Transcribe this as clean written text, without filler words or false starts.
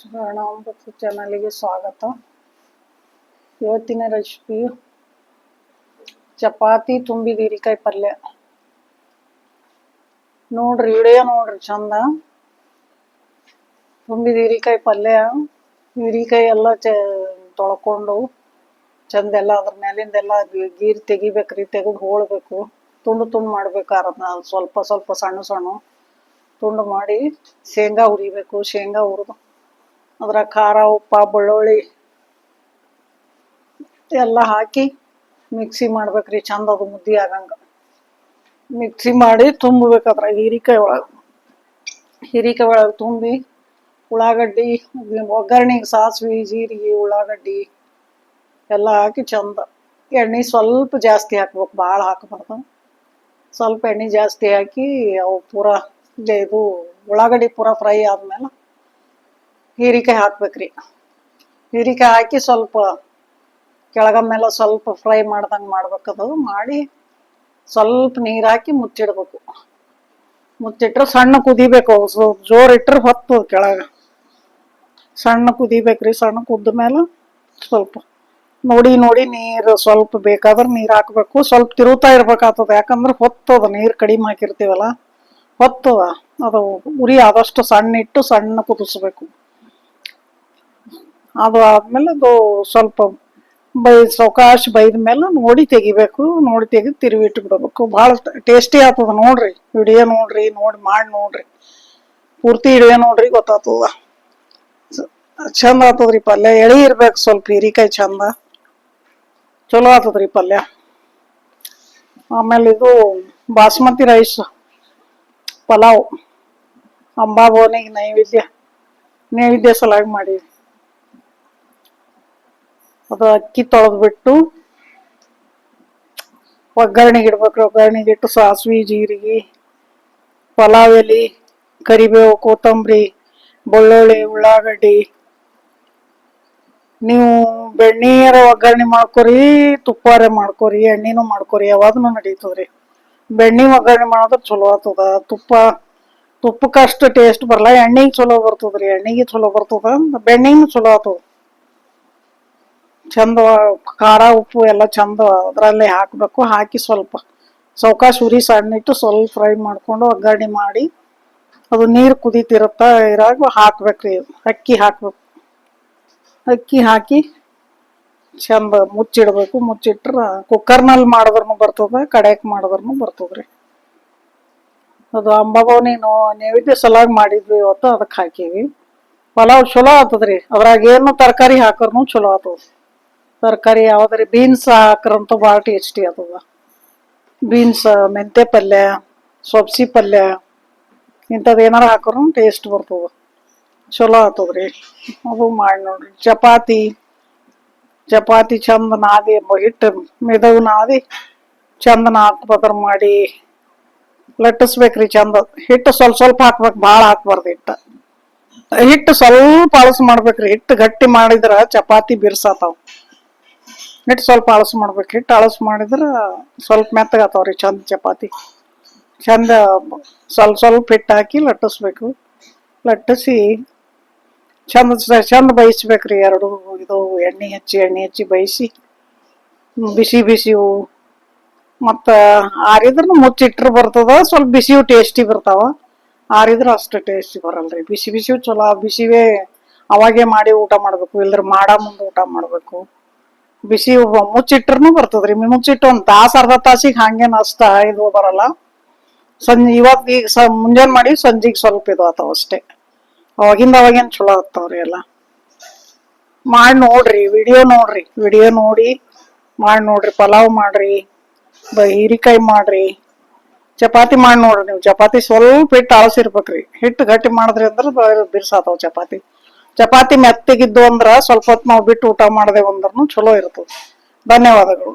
ಶರಣಾಮೃತ ಚಾನಲ್ಗೆ ಸ್ವಾಗತ. ಇವತ್ತಿನ ರೆಸಿಪಿ ಚಪಾತಿ ತುಂಬಿದ ಹೀರಿಕಾಯಿ ಪಲ್ಯ. ನೋಡ್ರಿ ವಿಡಿಯೋ ನೋಡ್ರಿ ಚಂದ. ತುಂಬಿದ ಹೀರಿಕಾಯಿ ಪಲ್ಯ. ಹೀರಿಕಾಯಿ ಎಲ್ಲ ತೊಳ್ಕೊಂಡು ಚಂದ ಎಲ್ಲ ಅದ್ರ ಮೇಲಿಂದೆಲ್ಲ ಗೀರ್ ತೆಗಿಬೇಕ್ರಿ. ತೆಗೆದು ಹೋಳ್ಬೇಕು. ತುಂಡು ತುಂಡು ಮಾಡ್ಬೇಕು. ಸ್ವಲ್ಪ ಸ್ವಲ್ಪ ಸಣ್ಣ ಸಣ್ಣ ತುಂಡು ಮಾಡಿ ಶೇಂಗಾ ಹುರಿಬೇಕು. ಶೇಂಗಾ ಹುರಿದು ಅದ್ರ ಖಾರ ಉಪ್ಪ ಬೆಳ್ಳುಳ್ಳಿ ಎಲ್ಲ ಹಾಕಿ ಮಿಕ್ಸಿ ಮಾಡ್ಬೇಕ್ರಿ. ಚಂದ ಅದು ಮುದ್ದೆ ಆಗಂಗ ಮಿಕ್ಸಿ ಮಾಡಿ ತುಂಬಬೇಕಾದ್ರ ಹೀರಿಕಾಯಿ ಒಳಗೆ ತುಂಬಿ ಉಳ್ಳಾಗಡ್ಡಿ ಒಗ್ಗರಣೆಗೆ ಸಾಸಿವೆ ಜೀರಿಗೆ ಉಳ್ಳಾಗಡ್ಡಿ ಎಲ್ಲ ಹಾಕಿ ಚಂದ ಎಣ್ಣೆ ಸ್ವಲ್ಪ ಜಾಸ್ತಿ ಹಾಕ್ಬೇಕು. ಭಾಳ ಹಾಕಬಾರ್ದು. ಸ್ವಲ್ಪ ಎಣ್ಣೆ ಜಾಸ್ತಿ ಹಾಕಿ ಅವು ಪೂರಾ ಇದು ಉಳ್ಳಾಗಡ್ಡಿ ಪೂರಾ ಫ್ರೈ ಆದ್ಮೇಲೆ ಹೀರಿಕಾಯಿ ಹಾಕ್ಬೇಕ್ರಿ. ಹೀರಿಕಾಯಿ ಹಾಕಿ ಸ್ವಲ್ಪ ಕೆಳಗಮ್ಮೆಲ್ಲ ಸ್ವಲ್ಪ ಫ್ರೈ ಮಾಡ್ದಂಗೆ ಮಾಡ್ಬೇಕದು. ಮಾಡಿ ಸ್ವಲ್ಪ ನೀರು ಹಾಕಿ ಮುಚ್ಚಿಡ್ಬೇಕು. ಮುಚ್ಚಿಟ್ರೆ ಸಣ್ಣ ಕುದಿಬೇಕು. ಜೋರು ಇಟ್ರೆ ಹೊತ್ತು ಕೆಳಗೆ ಸಣ್ಣ ಕುದಿಬೇಕ್ರಿ. ಸಣ್ಣ ಕುದ್ದ ಮೇಲೆ ಸ್ವಲ್ಪ ನೋಡಿ ನೀರು ಸ್ವಲ್ಪ ಬೇಕಾದ್ರೆ ನೀರು ಹಾಕ್ಬೇಕು. ಸ್ವಲ್ಪ ತಿರುಗ್ತಾ ಇರ್ಬೇಕಾಗ್ತದ. ಯಾಕಂದ್ರೆ ಹೊತ್ತದ ನೀರು ಕಡಿಮೆ ಹಾಕಿರ್ತೀವಲ್ಲ ಹೊತ್ತದ. ಅದು ಉರಿ ಆದಷ್ಟು ಸಣ್ಣ ಇಟ್ಟು ಸಣ್ಣ ಕುದಿಸ್ಬೇಕು. ಅದು ಆದ್ಮೇಲೆ ಅದು ಸ್ವಲ್ಪ ಸಾವಕಾಶ ಬೈದ ಮೇಲೆ ನೋಡಿ ತೆಗಿಬೇಕು. ನೋಡಿ ತೆಗೆದು ತಿರುವಿಟ್ಟು ಬಿಡಬೇಕು. ಭಾಳ ಟೇಸ್ಟಿ ಆಗ್ತದ. ನೋಡ್ರಿ ವಿಡಿಯೋ ನೋಡ್ರಿ. ಮಾಡಿ ನೋಡ್ರಿ. ಪೂರ್ತಿ ವಿಡಿಯೋ ನೋಡ್ರಿ ಗೊತ್ತಾಗ್ತದ. ಚಂದ ಆಗ್ತದ್ರಿ ಪಲ್ಯ. ಎಳಿ ಇರ್ಬೇಕು ಸ್ವಲ್ಪ ಹೀರಿಕಾಯಿ ಚಂದ ಚಲೋ ಆಗ್ತದ್ರಿ ಪಲ್ಯ. ಆಮೇಲೆ ಇದು ಬಾಸ್ಮತಿ ರೈಸ್ ಪಲಾವ್ ಅಂಬಾಬೋನಿಗೆ ನೈವೇದ್ಯ ಸಲಾಗಿ ಮಾಡಿ ಅದು ಅಕ್ಕಿ ತೊಳೆದ್ಬಿಟ್ಟು ಒಗ್ಗರಣೆಗೆ ಇಡ್ಬೇಕ್ರಿ. ಒಗ್ಗರಣೆಗೆ ಇಟ್ಟು ಸಾಸಿವೆ ಜೀರಿಗೆ ಪಲಾವ್ ಎಲೆ ಕರಿಬೇವು ಕೊತ್ತಂಬರಿ ಬೆಳ್ಳುಳ್ಳಿ ಉಳ್ಳಾಗಡ್ಡಿ. ನೀವು ಬೆಣ್ಣೀರ ಒಗ್ಗರಣೆ ಮಾಡ್ಕೊರಿ ತುಪ್ಪಾರೆ ಮಾಡ್ಕೊರಿ ಎಣ್ಣಿನೂ ಮಾಡ್ಕೊರಿ ಯಾವಾಗನು ನಡೀತದ್ರಿ. ಬೆಣ್ಣೆ ಒಗ್ಗರಣೆ ಮಾಡೋದ್ರ ಚಲೋ ಆಗ್ತದ. ತುಪ್ಪಕ್ಕಷ್ಟು ಟೇಸ್ಟ್ ಬರಲ್ಲ. ಎಣ್ಣೆಗೆ ಚಲೋ ಬರ್ತದ್ರಿ. ಎಣ್ಣೆಗೆ ಚಲೋ ಬರ್ತದ. ಬೆಣ್ಣೆಗೂ ಚಲೋ ಆಗ್ತದ. ಚಂದ ಖಾರ ಉಪ್ಪು ಎಲ್ಲ ಚಂದ ಅದರಲ್ಲೇ ಹಾಕಬೇಕು. ಹಾಕಿ ಸ್ವಲ್ಪ ಸಾವಕಾಶ ಉರಿ ಸಣ್ಣ ಇಟ್ಟು ಸ್ವಲ್ಪ ಫ್ರೈ ಮಾಡ್ಕೊಂಡು ಒಗ್ಗರಣೆ ಮಾಡಿ ಅದು ನೀರು ಕುದೀತಿರುತ್ತ ಇರಾಗ ಹಾಕ್ಬೇಕ್ರಿ. ಅಕ್ಕಿ ಹಾಕ್ಬೇಕು. ಅಕ್ಕಿ ಹಾಕಿ ಚಂದ ಮುಚ್ಚಿಡ್ಬೇಕು. ಮುಚ್ಚಿಟ್ರ ಕುಕ್ಕರ್ನಲ್ಲಿ ಮಾಡಿದ್ರೂ ಬರ್ತದ. ಕಡೆಕ್ ಮಾಡಿದ್ರೂ ಬರ್ತದ್ರಿ. ಅದು ಅಂಬಾಬೋನಿ ನೈವೇದ್ಯ ಸಲಾಗಿ ಮಾಡಿದ್ವಿ ಇವತ್ತು. ಅದಕ್ಕೆ ಹಾಕೀವಿ. ಪಲಾವ್ ಚಲೋ ಆಗ್ತದ್ರಿ. ಅದ್ರಾಗ ಏನು ತರಕಾರಿ ಹಾಕರ್ನು ಚಲೋ ಆಗ್ತದ. ತರಕಾರಿ ಯಾವ್ದ್ರಿ ಬೀನ್ಸ್ ಹಾಕ್ರಂತೂ ಭಾಳ ಟೇಸ್ಟಿ ಆಗ್ತದ. ಬೀನ್ಸ್ ಮೆಂತೆ ಪಲ್ಯ ಸೊಪ್ಸಿ ಪಲ್ಯ ಇಂಥದ್ದು ಏನಾರ ಹಾಕೋರು ಟೇಸ್ಟ್ ಬರ್ತದ. ಚಲೋ ಆಗ್ತದ್ರಿ. ಅದು ಮಾಡಿ ನೋಡ್ರಿ. ಚಪಾತಿ ಚಂದ ನಾದಿ ಹಿಟ್ಟು ಮೆದವು ನಾದಿ ಚಂದ ನಾದ್ಪದರ್ ಮಾಡಿ ಲಟ್ಟಿಸ್ಬೇಕ್ರಿ. ಚಂದ ಹಿಟ್ಟು ಸ್ವಲ್ಪ ಸ್ವಲ್ಪ ಹಾಕ್ಬೇಕು. ಭಾಳ ಹಾಕ್ಬಾರ್ದು. ಹಿಟ್ಟು ಸ್ವಲ್ಪ ಅಳಸು ಮಾಡ್ಬೇಕ್ರಿ. ಹಿಟ್ಟು ಗಟ್ಟಿ ಮಾಡಿದ್ರ ಚಪಾತಿ ಬಿರ್ಸಾತಾವ. ಹಿಟ್ಟು ಸ್ವಲ್ಪ ಅಳಸು ಮಾಡ್ಬೇಕು. ಹಿಟ್ಟು ಅಳಸು ಮಾಡಿದ್ರ ಸ್ವಲ್ಪ ಮೆತ್ತಗಾತಾವ್ರಿ ಚಂದ ಚಪಾತಿ. ಚಂದ ಸ್ವಲ್ಪ ಸ್ವಲ್ಪ ಹಿಟ್ಟು ಹಾಕಿ ಲಟ್ಟಿಸ್ಬೇಕು. ಲಟ್ಟಿಸಿ ಚಂದ ಬೇಯಿಸ್ಬೇಕ್ರಿ. ಎರಡು ಇದು ಎಣ್ಣೆ ಹಚ್ಚಿ ಬೇಯಿಸಿ ಬಿಸಿವು ಮತ್ತು ಆರಿದ್ರೂ ಮುಚ್ಚಿಟ್ರು ಬರ್ತದ. ಸ್ವಲ್ಪ ಬಿಸಿವು ಟೇಸ್ಟಿ ಬರ್ತಾವ. ಆರಿದ್ರೆ ಅಷ್ಟು ಟೇಸ್ಟಿ ಬರಲ್ರಿ. ಬಿಸಿವು ಚಲೋ. ಬಿಸಿವೇ ಅವಾಗೇ ಮಾಡಿ ಊಟ ಮಾಡ್ಬೇಕು. ಇಲ್ದ್ರ ಮುಂದೆ ಊಟ ಮಾಡ್ಬೇಕು. ಬಿಸಿ ಮುಚ್ಚಿಟ್ರು ಬರ್ತದ್ರಿ. ಮುಚ್ಚಿಟ್ಟು ಒಂದು ತಾಸು ಅರ್ಧ ತಾಸಿಗೆ ಹಂಗೇನು ಅಷ್ಟ ಇದು ಬರಲ್ಲ. ಈಗ ಮುಂಜಾನೆ ಮಾಡಿ ಸಂಜೆಗೆ ಸ್ವಲ್ಪ ಇದು ಆತಾವ ಅಷ್ಟೇ. ಅವಾಗೇನು ಚಲೋ ಆಗ್ತಾವ್ರಿ ಎಲ್ಲ. ಮಾಡಿ ನೋಡ್ರಿ. ವಿಡಿಯೋ ನೋಡಿ ಮಾಡಿ ನೋಡ್ರಿ. ಪಲಾವ್ ಮಾಡ್ರಿ. ಹೀರಿಕಾಯಿ ಮಾಡ್ರಿ. ಚಪಾತಿ ಮಾಡಿ ನೋಡ್ರಿ. ನೀವು ಚಪಾತಿ ಸ್ವಲ್ಪ ಹಿಟ್ಟು ಅಳಸಿರ್ಬೇಕ್ರಿ. ಹಿಟ್ಟು ಗಟ್ಟಿ ಮಾಡಿದ್ರಿ ಅಂದ್ರೆ ಬಿರ್ಸಾತಾವ ಚಪಾತಿ ಮೆತ್ತಗಿದ್ದು ಅಂದ್ರ ಸ್ವಲ್ಪ ಹೊತ್ತು ನಾವು ಬಿಟ್ಟು ಊಟ ಮಾಡದೇವು ಅಂದ್ರೂ ಚಲೋ ಇರ್ತದೆ. ಧನ್ಯವಾದಗಳು.